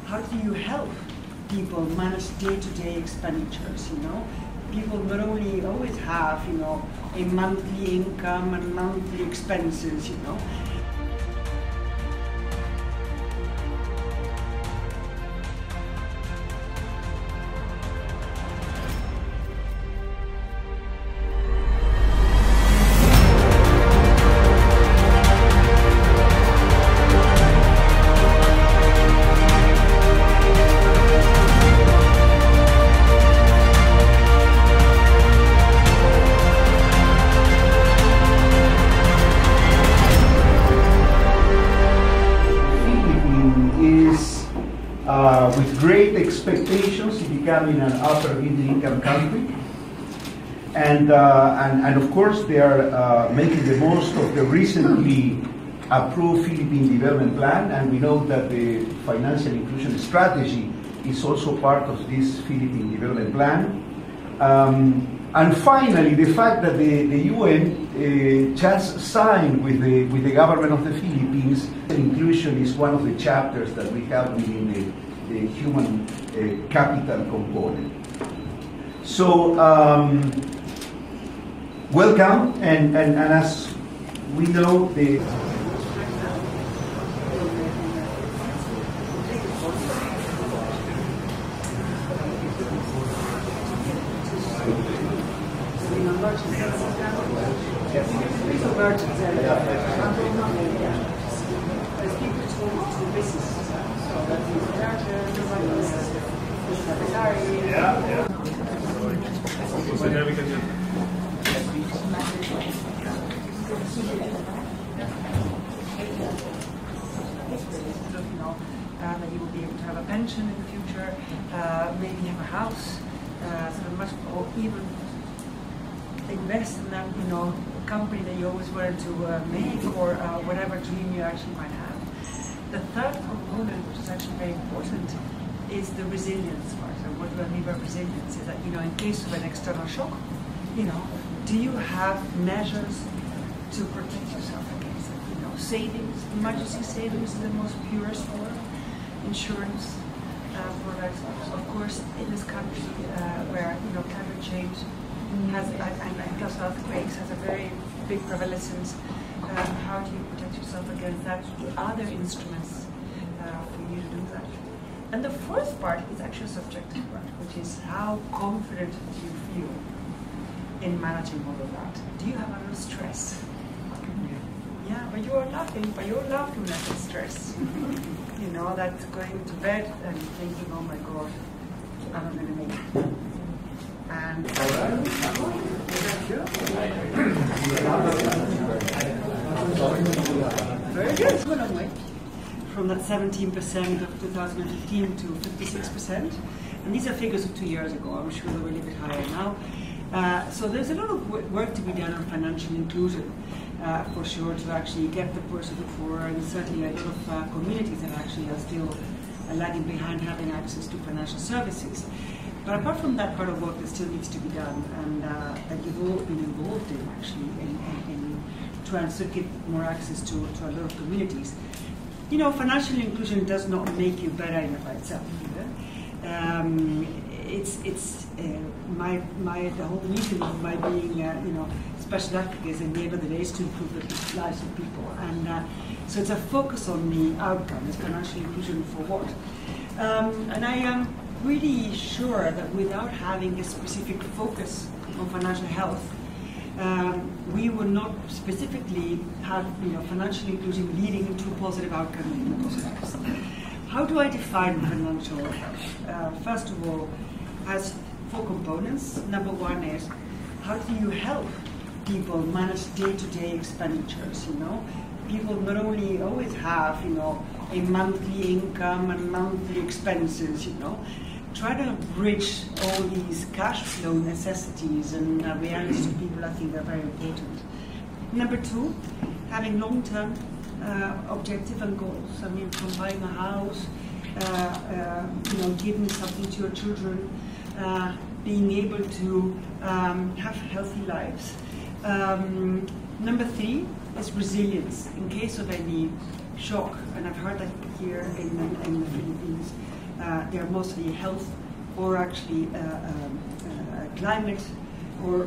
how do you help people manage day-to-day expenditures, you know? People not only always have, you know, a monthly income and monthly expenses, you know. With great expectations in becoming an upper middle income country, and of course they are making the most of the recently approved Philippine Development Plan, and we know that the financial inclusion strategy is also part of this Philippine Development Plan. And finally, the fact that the UN just signed with the government of the Philippines, inclusion is one of the chapters that we have within the human capital component. So, welcome, and as we know, the that you will be able to have a pension in the future, maybe have a house, sort of much, or even invest in that, you know, company that you always wanted to make, or whatever dream you actually might have. The third component, which is actually very important, is the resilience part. So what do I mean by resilience? Is that, you know, in case of an external shock, you know, do you have measures to protect yourself against it? You know, savings, emergency savings is the most purest form. Insurance products, of course, in this country where, you know, climate change has and plus earthquakes has a very big prevalence. How do you protect yourself against that? Are there instruments for you to do that? And the fourth part is actually a subjective part, which is how confident do you feel in managing all of that? Do you have a little stress? Yeah, but you're laughing, at the stress. You know, that's going to bed and thinking, oh my God, I'm going to make it. And very good. We're a long way from that 17% of 2015 to 56%. And these are figures of 2 years ago. I'm sure they're a little bit higher now. So there's a lot of work to be done on financial inclusion. For sure, to actually get the poor to the poor, and certainly a lot of communities that actually are still lagging behind having access to financial services. But apart from that part of work that still needs to be done, and that you've all been involved in actually in trying to get more access to a lot of communities, you know, financial inclusion does not make you better in and by itself. The whole reason of my being, you know, special advocate is at the end of the day is to improve the lives of people, and so it's a focus on the outcome. Is financial inclusion for what? And I am really sure that without having a specific focus on financial health, we will not specifically have, you know, financial inclusion leading to a positive outcome in people's lives. How do I define financial health? First of all, has 4 components. Number 1 is, how do you help people manage day-to-day expenditures, you know? People not only always have, you know, a monthly income and monthly expenses, you know. Try to bridge all these cash flow necessities and realities to people. I think are very important. Number 2, having long-term objective and goals. I mean, from buying a house, you know, giving something to your children, being able to have healthy lives. Number 3 is resilience in case of any shock, and I've heard that here in the Philippines. they're mostly health or actually climate or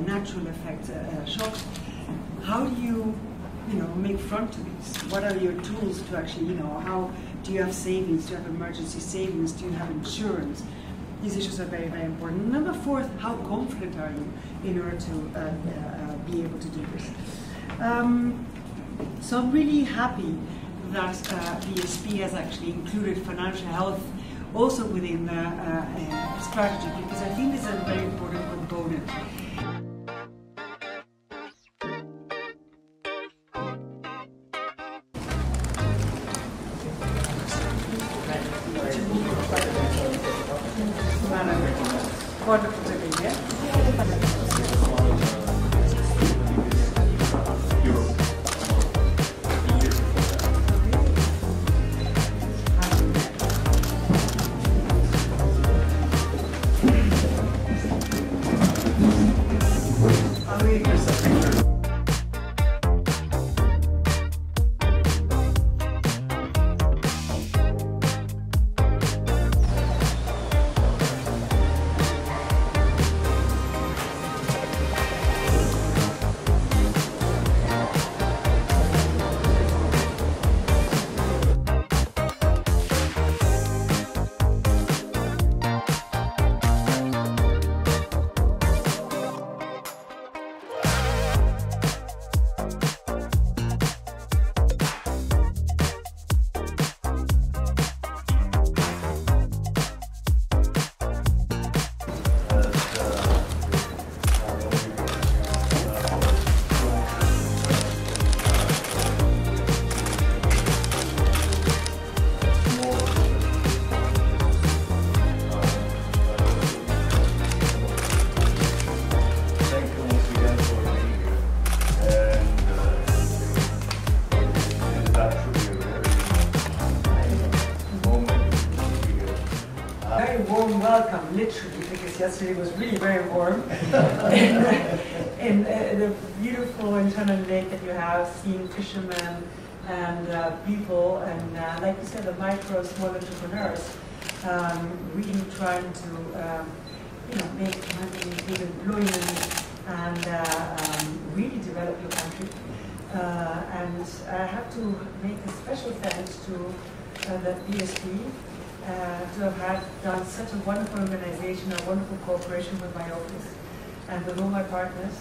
natural effect shocks. How do you make front to these? What are your tools to actually, how do you have savings? Do you have emergency savings? Do you have insurance? These issues are very, very important. Number four, how confident are you in order to be able to do this? So I'm really happy that BSP has actually included financial health also within the strategy, because I think this is a very important component. Wonderful to be here. Welcome, literally, because yesterday was really very warm. in the beautiful internal lake that you have, seeing fishermen and people, and like you said, the micro, small entrepreneurs, really trying to make money, give employment, and really develop your country. And I have to make a special thanks to the BSP. To have done such a wonderful organization, a wonderful cooperation with my office and with all my partners.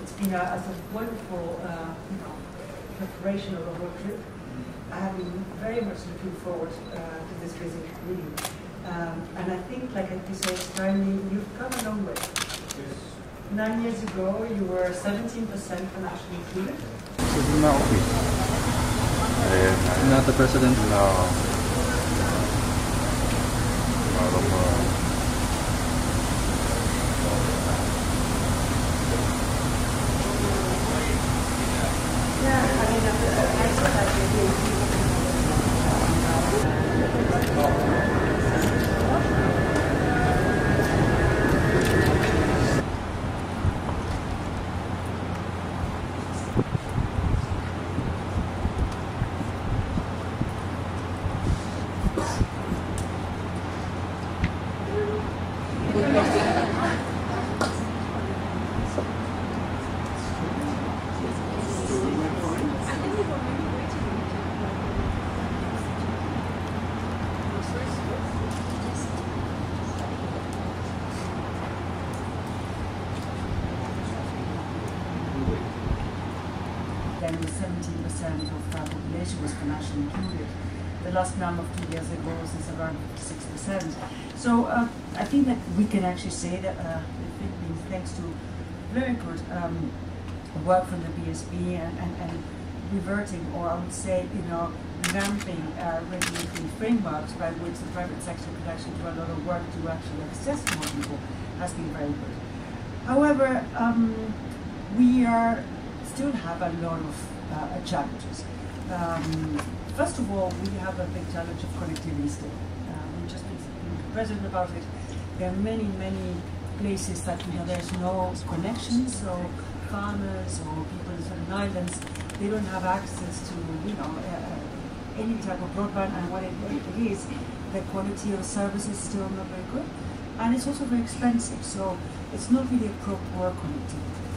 It's been a wonderful preparation of the whole trip. I have been very much looking forward to this visit, really. And I think, like at this age time, you've come a long way. Yes. 9 years ago, you were 17% financially included. Not the president? No. Then 17% of the population was financially included. The last number of 2 years ago is around 6%. So I think that we can actually say that the Philippines, thanks to very good work from the BSP and reverting, or I would say, revamping regulatory frameworks by which the private sector could actually do a lot of work to actually access more people, has been very good. However, we still have a lot of challenges. First of all, we have a big challenge of connectivity still. We've just been present about it. There are many, many places that there's no connection, so farmers or people in certain islands, they don't have access to any type of broadband, and what it is, the quality of service is still not very good, and it's also very expensive. So it's not really a pro-poor connectivity.